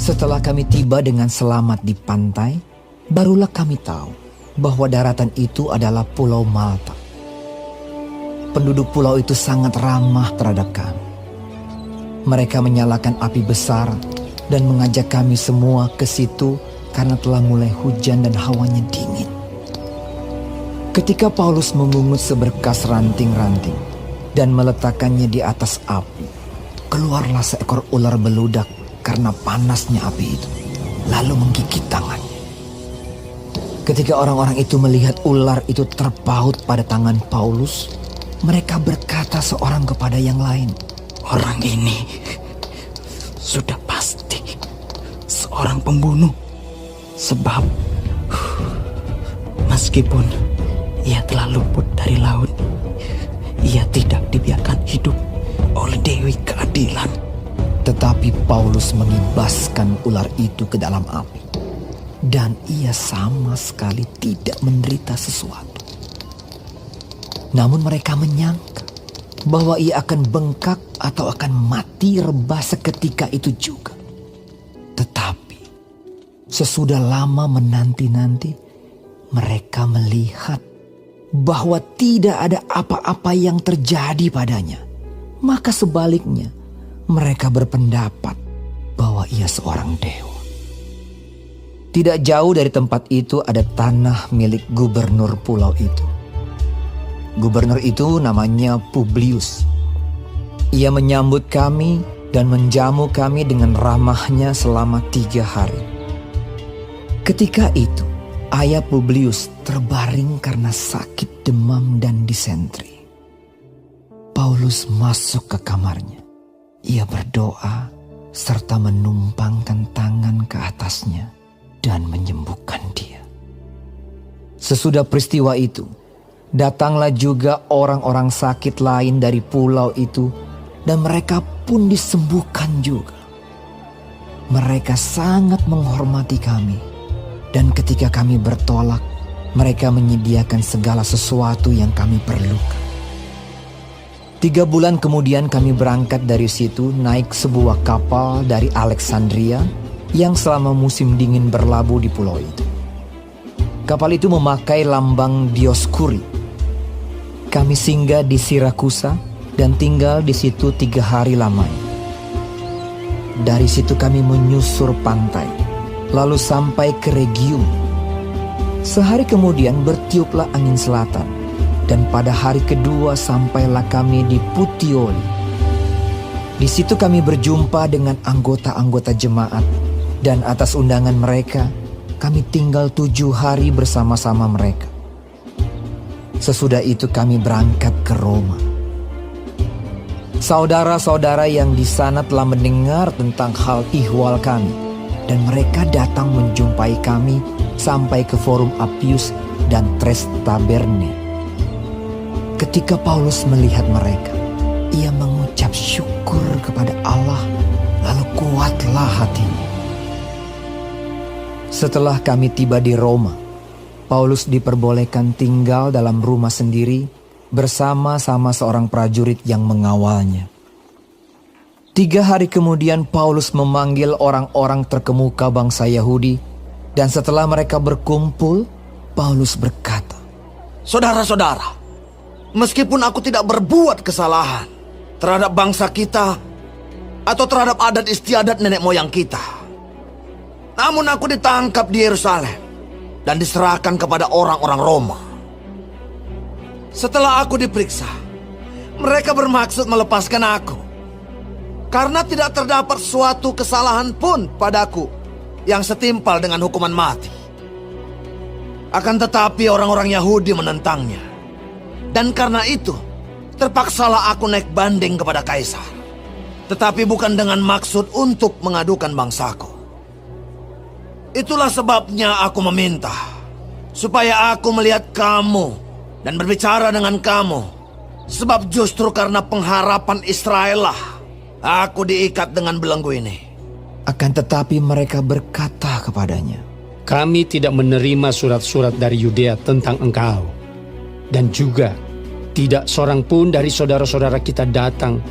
Setelah kami tiba dengan selamat di pantai, barulah kami tahu bahwa daratan itu adalah Pulau Malta. Penduduk pulau itu sangat ramah terhadap kami. Mereka menyalakan api besar dan mengajak kami semua ke situ karena telah mulai hujan dan hawanya dingin. Ketika Paulus memungut seberkas ranting-ranting dan meletakkannya di atas api, keluarlah seekor ular beludak karena panasnya api itu, lalu menggigit tangannya. Ketika orang-orang itu melihat ular itu terpaut pada tangan Paulus, mereka berkata seorang kepada yang lain, "Orang ini sudah pasti seorang pembunuh, sebab meskipun ia telah luput dari laut, ia tidak dibiarkan hidup oleh Dewi Keadilan." Tetapi Paulus mengibaskan ular itu ke dalam api, dan ia sama sekali tidak menderita sesuatu. Namun mereka menyangka bahwa ia akan bengkak atau akan mati rebah seketika itu juga. Tetapi sesudah lama menanti-nanti, mereka melihat bahwa tidak ada apa-apa yang terjadi padanya. Maka sebaliknya, mereka berpendapat bahwa ia seorang dewa. Tidak jauh dari tempat itu ada tanah milik gubernur pulau itu. Gubernur itu namanya Publius. Ia menyambut kami dan menjamu kami dengan ramahnya selama 3 hari. Ketika itu, ayah Publius terbaring karena sakit demam dan disentri. Paulus masuk ke kamarnya. Ia berdoa serta menumpangkan tangan ke atasnya dan menyembuhkan dia. Sesudah peristiwa itu, datanglah juga orang-orang sakit lain dari pulau itu dan mereka pun disembuhkan juga. Mereka sangat menghormati kami dan ketika kami bertolak, mereka menyediakan segala sesuatu yang kami perlukan. 3 bulan kemudian kami berangkat dari situ naik sebuah kapal dari Alexandria yang selama musim dingin berlabuh di pulau itu. Kapal itu memakai lambang Dioskuri. Kami singgah di Sirakusa dan tinggal di situ 3 hari lamanya. Dari situ kami menyusur pantai, lalu sampai ke Rhegium. Sehari kemudian bertiuplah angin selatan, dan pada hari kedua sampailah kami di Puteoli. Di situ kami berjumpa dengan anggota-anggota jemaat, dan atas undangan mereka, kami tinggal 7 hari bersama-sama mereka. Sesudah itu kami berangkat ke Roma. Saudara-saudara yang di sana telah mendengar tentang hal ihwal kami, dan mereka datang menjumpai kami sampai ke Forum Appius dan Tres Taberne. Ketika Paulus melihat mereka, ia mengucap syukur kepada Allah, lalu kuatlah hatinya. Setelah kami tiba di Roma, Paulus diperbolehkan tinggal dalam rumah sendiri bersama-sama seorang prajurit yang mengawalnya. 3 hari kemudian Paulus memanggil orang-orang terkemuka bangsa Yahudi, dan setelah mereka berkumpul, Paulus berkata, "Saudara-saudara, meskipun aku tidak berbuat kesalahan terhadap bangsa kita atau terhadap adat istiadat nenek moyang kita, namun aku ditangkap di Yerusalem dan diserahkan kepada orang-orang Roma. Setelah aku diperiksa, mereka bermaksud melepaskan aku karena tidak terdapat suatu kesalahan pun padaku yang setimpal dengan hukuman mati. Akan tetapi orang-orang Yahudi menentangnya, dan karena itu terpaksalah aku naik banding kepada Kaisar, tetapi bukan dengan maksud untuk mengadukan bangsaku. Itulah sebabnya aku meminta supaya aku melihat kamu dan berbicara dengan kamu, sebab justru karena pengharapan Israel lah aku diikat dengan belenggu ini." Akan tetapi mereka berkata kepadanya, "Kami tidak menerima surat-surat dari Yudea tentang engkau, dan juga tidak seorang pun dari saudara-saudara kita datang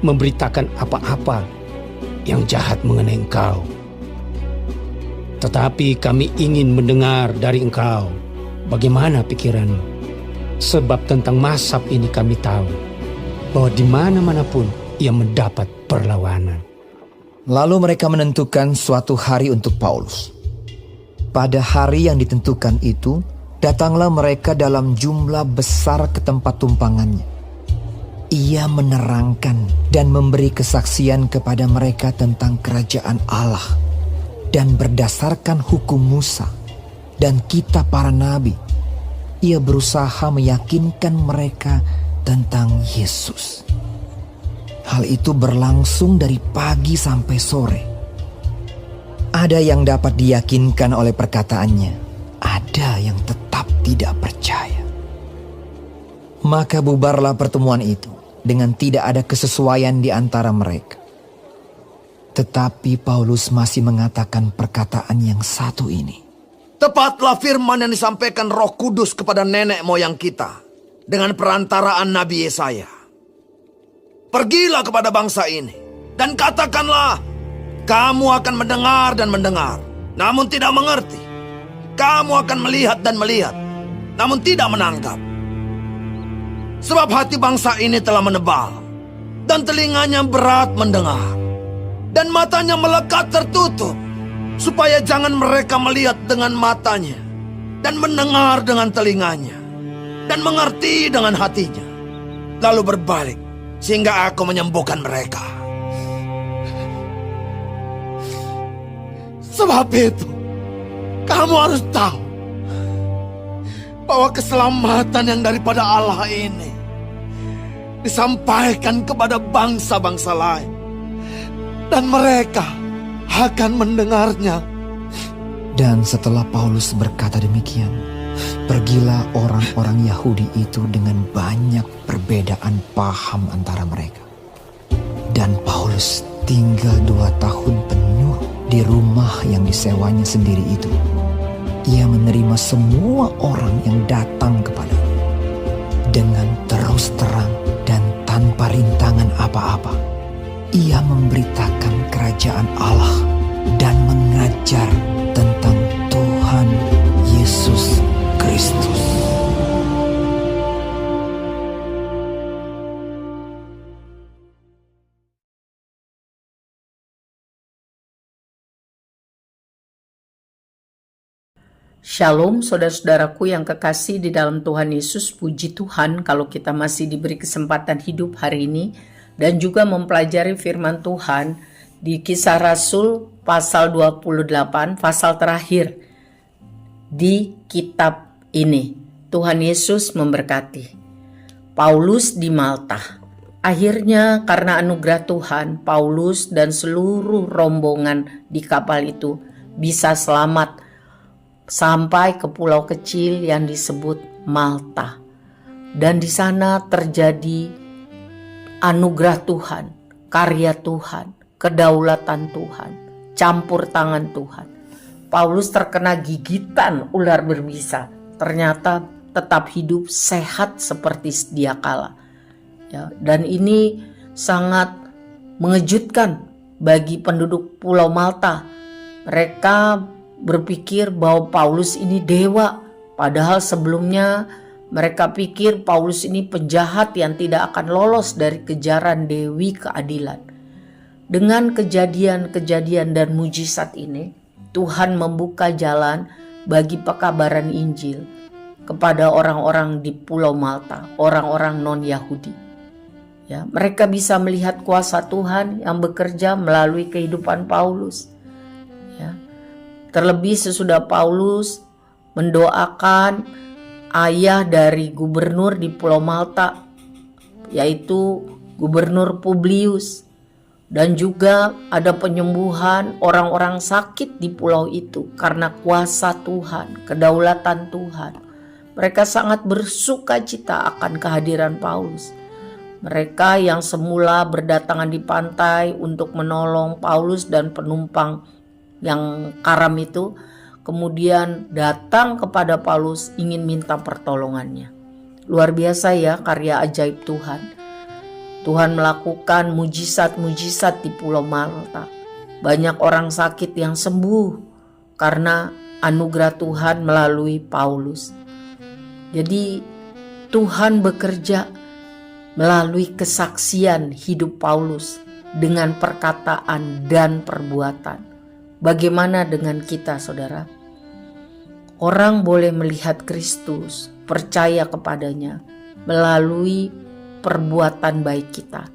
memberitakan apa-apa yang jahat mengenai engkau. Tetapi kami ingin mendengar dari engkau bagaimana pikiranmu. Sebab tentang Mazhab ini kami tahu bahwa di mana-mana pun ia mendapat perlawanan. Lalu mereka menentukan suatu hari untuk Paulus. Pada hari yang ditentukan itu, datanglah mereka dalam jumlah besar ke tempat tumpangannya. Ia menerangkan dan memberi kesaksian kepada mereka tentang kerajaan Allah, dan berdasarkan hukum Musa dan kitab para nabi, ia berusaha meyakinkan mereka tentang Yesus. Hal itu berlangsung dari pagi sampai sore. Ada yang dapat diyakinkan oleh perkataannya, ada yang tetap tidak percaya. Maka bubarlah pertemuan itu dengan tidak ada kesesuaian di antara mereka. Tetapi Paulus masih mengatakan perkataan yang satu ini. Tepatlah firman yang disampaikan Roh Kudus kepada nenek moyang kita dengan perantaraan Nabi Yesaya. Pergilah kepada bangsa ini dan katakanlah, kamu akan mendengar dan mendengar, namun tidak mengerti. Kamu akan melihat dan melihat, namun tidak menangkap. Sebab hati bangsa ini telah menebal, dan telinganya berat mendengar, dan matanya melekat tertutup, supaya jangan mereka melihat dengan matanya, dan mendengar dengan telinganya, dan mengerti dengan hatinya, lalu berbalik, sehingga aku menyembuhkan mereka. Sebab itu, kamu harus tahu bahwa keselamatan yang daripada Allah ini disampaikan kepada bangsa-bangsa lain, dan mereka akan mendengarnya. Dan setelah Paulus berkata demikian, pergilah orang-orang Yahudi itu dengan banyak perbedaan paham antara mereka. Dan Paulus tinggal 2 tahun penuh di rumah yang disewanya sendiri itu. Ia menerima semua orang yang datang kepadanya dengan terus terang dan tanpa rintangan apa-apa. Ia memberitakan kerajaan Allah dan mengajar tentang Tuhan Yesus Kristus. Shalom saudara-saudaraku yang kekasih di dalam Tuhan Yesus. Puji Tuhan kalau kita masih diberi kesempatan hidup hari ini dan juga mempelajari firman Tuhan di Kisah Rasul pasal 28, pasal terakhir di kitab ini. Tuhan Yesus memberkati. Paulus di Malta. Akhirnya karena anugerah Tuhan, Paulus dan seluruh rombongan di kapal itu bisa selamat sampai ke pulau kecil yang disebut Malta. Dan di sana terjadi anugerah Tuhan, karya Tuhan, kedaulatan Tuhan, campur tangan Tuhan. Paulus terkena gigitan ular berbisa, ternyata tetap hidup sehat seperti sedia kala. Ya, dan ini sangat mengejutkan bagi penduduk Pulau Malta. Mereka berpikir bahwa Paulus ini dewa, padahal sebelumnya mereka pikir Paulus ini penjahat yang tidak akan lolos dari kejaran Dewi Keadilan. Dengan kejadian-kejadian dan mujizat ini, Tuhan membuka jalan bagi pekabaran Injil kepada orang-orang di Pulau Malta, orang-orang non-Yahudi. Ya, mereka bisa melihat kuasa Tuhan yang bekerja melalui kehidupan Paulus. Ya. Terlebih sesudah Paulus mendoakan ayah dari gubernur di Pulau Malta, yaitu Gubernur Publius. Dan juga ada penyembuhan orang-orang sakit di pulau itu karena kuasa Tuhan, kedaulatan Tuhan. Mereka sangat bersuka cita akan kehadiran Paulus. Mereka yang semula berdatangan di pantai untuk menolong Paulus dan penumpang yang karam itu, kemudian datang kepada Paulus ingin minta pertolongannya. Luar biasa ya karya ajaib Tuhan. Tuhan melakukan mujizat-mujizat di Pulau Malta. Banyak orang sakit yang sembuh. karena anugerah Tuhan melalui Paulus. Jadi Tuhan bekerja melalui kesaksian hidup Paulus dengan perkataan dan perbuatan. Bagaimana dengan kita, saudara? Orang boleh melihat Kristus, percaya kepadanya melalui perbuatan baik kita.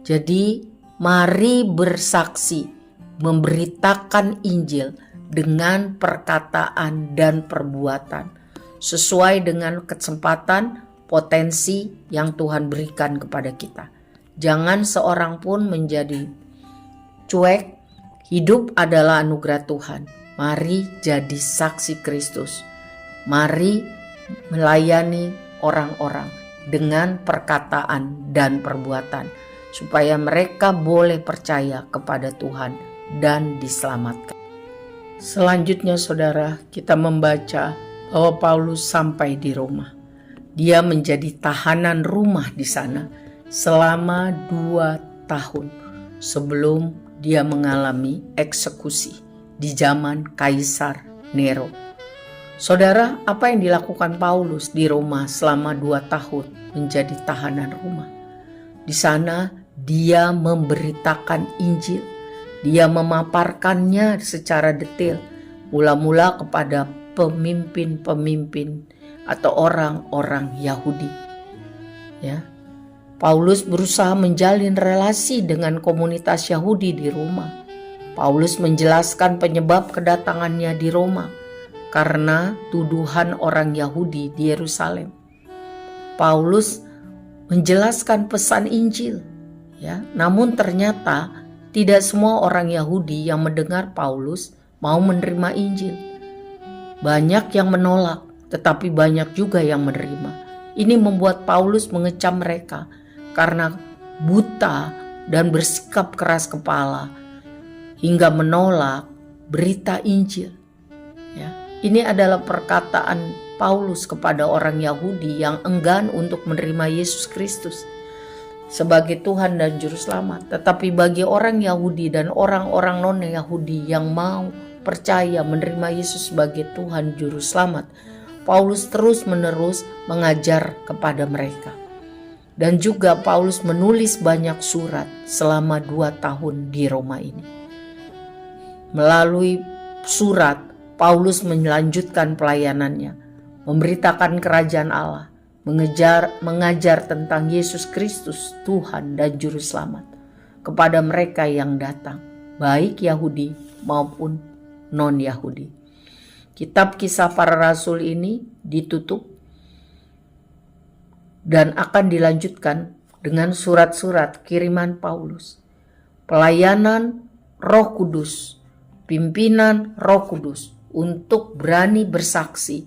Jadi mari bersaksi, memberitakan Injil dengan perkataan dan perbuatan sesuai dengan kesempatan potensi yang Tuhan berikan kepada kita. Jangan seorang pun menjadi cuek. Hidup adalah anugerah Tuhan. Mari jadi saksi Kristus. Mari melayani orang-orang dengan perkataan dan perbuatan, supaya mereka boleh percaya kepada Tuhan dan diselamatkan. Selanjutnya, saudara, kita membaca bahwa Paulus sampai di Roma. Dia menjadi tahanan rumah di sana selama 2 tahun sebelum dia mengalami eksekusi di zaman Kaisar Nero. Saudara, apa yang dilakukan Paulus di Roma selama 2 tahun menjadi tahanan rumah? Di sana dia memberitakan Injil. Dia memaparkannya secara detail, mula-mula kepada pemimpin-pemimpin atau orang-orang Yahudi. Ya. Paulus berusaha menjalin relasi dengan komunitas Yahudi di Roma. Paulus menjelaskan penyebab kedatangannya di Roma karena tuduhan orang Yahudi di Yerusalem. Paulus menjelaskan pesan Injil, ya. Namun ternyata tidak semua orang Yahudi yang mendengar Paulus mau menerima Injil. Banyak yang menolak, tetapi banyak juga yang menerima. Ini membuat Paulus mengecam mereka karena buta dan bersikap keras kepala hingga menolak berita Injil. Ya, ini adalah perkataan Paulus kepada orang Yahudi yang enggan untuk menerima Yesus Kristus sebagai Tuhan dan Juru Selamat. Tetapi bagi orang Yahudi dan orang-orang non-Yahudi yang mau percaya menerima Yesus sebagai Tuhan Juru Selamat, Paulus terus-menerus mengajar kepada mereka. Dan juga Paulus menulis banyak surat selama 2 tahun di Roma ini. Melalui surat, Paulus melanjutkan pelayanannya, memberitakan kerajaan Allah, mengajar tentang Yesus Kristus, Tuhan dan Juru Selamat kepada mereka yang datang, baik Yahudi maupun non-Yahudi. Kitab Kisah Para Rasul ini ditutup dan akan dilanjutkan dengan surat-surat kiriman Paulus. Pelayanan Roh Kudus, pimpinan Roh Kudus untuk berani bersaksi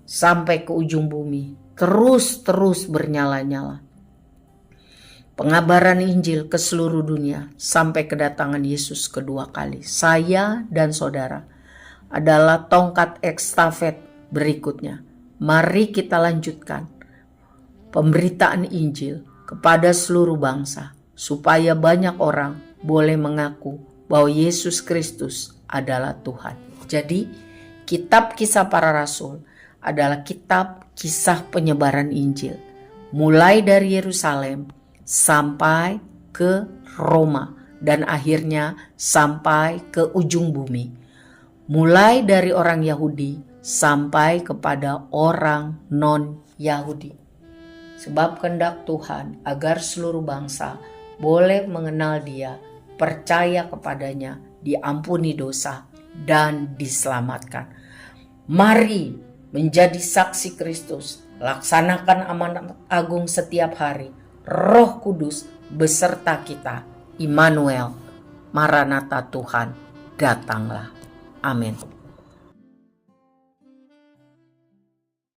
sampai ke ujung bumi, terus bernyala-nyala. Pengabaran Injil ke seluruh dunia sampai kedatangan Yesus kedua kali. Saya dan saudara adalah tongkat estafet berikutnya. Mari kita lanjutkan pemberitaan Injil kepada seluruh bangsa, supaya banyak orang boleh mengaku bahwa Yesus Kristus adalah Tuhan. Jadi, kitab Kisah Para Rasul adalah kitab kisah penyebaran Injil, mulai dari Yerusalem sampai ke Roma dan akhirnya sampai ke ujung bumi. Mulai dari orang Yahudi sampai kepada orang non-Yahudi. Sebab kehendak Tuhan agar seluruh bangsa boleh mengenal Dia, percaya kepadanya, diampuni dosa dan diselamatkan. Mari menjadi saksi Kristus, laksanakan amanat agung setiap hari. Roh Kudus beserta kita. Immanuel, Maranatha, Tuhan datanglah. Amin.